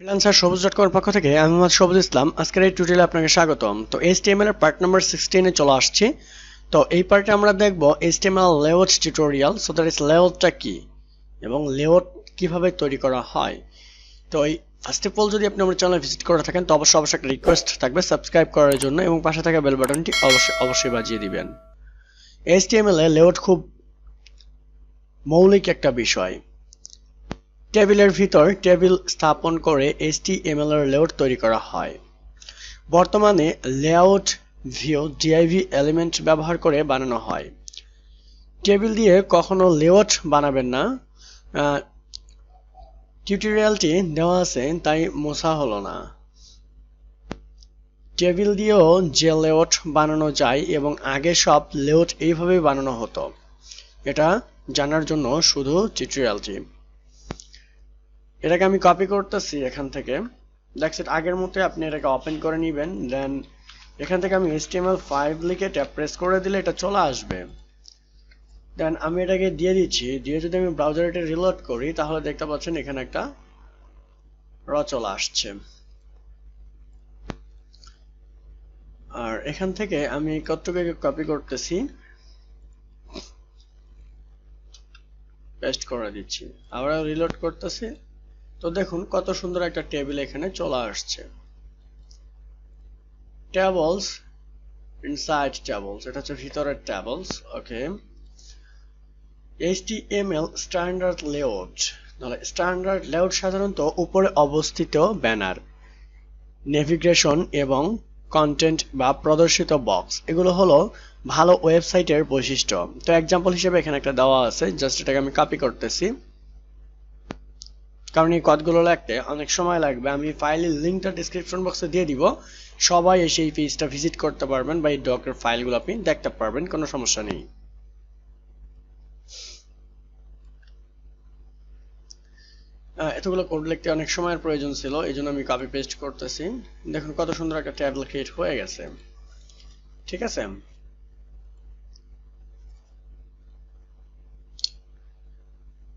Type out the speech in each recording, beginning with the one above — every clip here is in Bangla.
ফ্রিল্যান্সার সবুজ.com এর পক্ষ থেকে আমি মোহাম্মদ সবুজ ইসলাম। আজকের এই টিউটোরিয়ালে আপনাকে স্বাগতম। তো HTML এর পার্ট নাম্বার 16 এ চলে আসছি। তো এই পার্টে আমরা দেখব HTML layout tutorial. So that is লেআউটটা কি এবং লেআউট কিভাবে তৈরি করা হয়। তো এই ফার্স্ট অফ অল যদি আপনি আমার চ্যানেল ভিজিট করে থাকেন তো অবশ্যই একটা রিকোয়েস্ট থাকবে সাবস্ক্রাইব করার জন্য এবং পাশে থাকা বেল বাটনটি অবশ্যই বাজিয়ে দিবেন। HTML এ লেআউট খুব মৌলিক একটা বিষয়। টেবিলের ভিতর টেবিল স্থাপন করে HTML এর লেআউট তৈরি করা হয়। বর্তমানে লেআউট ভিউ div এলিমেন্ট ব্যবহার করে বানানো হয়। টেবিল দিয়ে কখনো লেআউট বানাবেন না। টিউটোরিয়ালটি দেওয়া আছে তাই মোছা হলো না। টেবিল দিয়েও যে লেআউট বানানো যায় এবং আগে সব লেআউট এইভাবেই বানানো হতো। এটা জানার জন্য শুধু টিউটোরিয়ালটি। এটাকে আমি কপি করতেছি এখান থেকে। That's it. আগের মতোই আপনি এটাকে ওপেন করে নেবেন। দেন এখান থেকে আমি HTML5 লিখে ট্যাব প্রেস করে দিলে এটা চলে আসবে। দেন আমি এটাকে দিয়ে দিচ্ছি। দিয়ে যদি আমি ব্রাউজারে এটা রিলোড করি তাহলে দেখতে পাচ্ছেন এখানে একটা চলে আসছে। আর এখান থেকে আমি কতটুকু কপি করতেছি, পেস্ট করে দিচ্ছি, আবার রিলোড করতেছি। তো দেখুন কত সুন্দর একটা টেবিল এখানে চলে আসছে। tables inside tables, এটা হচ্ছে ভিতরের tables। ওকে, HTML স্ট্যান্ডার্ড লেআউট। তাহলে স্ট্যান্ডার্ড লেআউট সাধারণত উপরে অবস্থিত ব্যানার, নেভিগেশন এবং কন্টেন্ট বা প্রদর্শিত বক্স, এগুলো হলো ভালো ওয়েবসাইটের বৈশিষ্ট্য। তো এক্সাম্পল হিসেবে এখানে একটা দেওয়া আছে, জাস্ট এটাকে আমি কপি করতেছি কারণ এই কোডগুলো লিখতে অনেক সময় লাগবে। আমি ফাইলের লিংকটা ডেসক্রিপশন বক্সে দিয়ে দিব, সবাই এসে এই পেজটা ভিজিট করতে পারবেন বা এই ডকের ফাইলগুলো আপনি দেখতে পারবেন, কোনো সমস্যা নেই। এতগুলো কোড লিখতে অনেক সময়ের প্রয়োজন ছিল, এই জন্য আমি কপি পেস্ট করতেছি। দেখুন কত সুন্দর একটা ট্যাব ক্রিয়েট হয়ে গেছে। ঠিক আছে,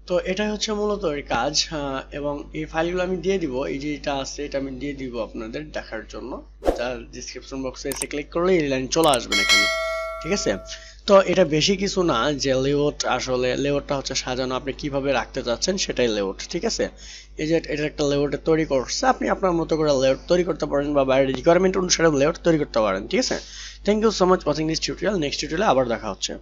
তো এটাই হচ্ছে মূলত এর কাজ। এবং এই ফাইলগুলো আমি দিয়ে দিব, এই যে এটা আছে এটা আমি দিয়ে দিব আপনাদের দেখার জন্য। তার ডেসক্রিপশন বক্সে এসে ক্লিক করলে এই লাইন চলে আসবেন এখানে। ঠিক আছে, তো এটা বেশি কিছু না যে লেআউট, আসলে লেআউটটা হচ্ছে সাজানো, আপনি কিভাবে রাখতে চাচ্ছেন সেটাই লেআউট। ঠিক আছে, এই যে এটা একটা লেআউট তৈরি করছে, আপনি আপনার মতো করে লেআউট তৈরি করতে পারেন বা বাইরের রিকোয়ারমেন্ট অনুসারে লেআউট তৈরি করতে পারেন। ঠিক আছে, thank you so much watching this tutorial. Next টিউটোরিয়ালে আবার দেখা হচ্ছে।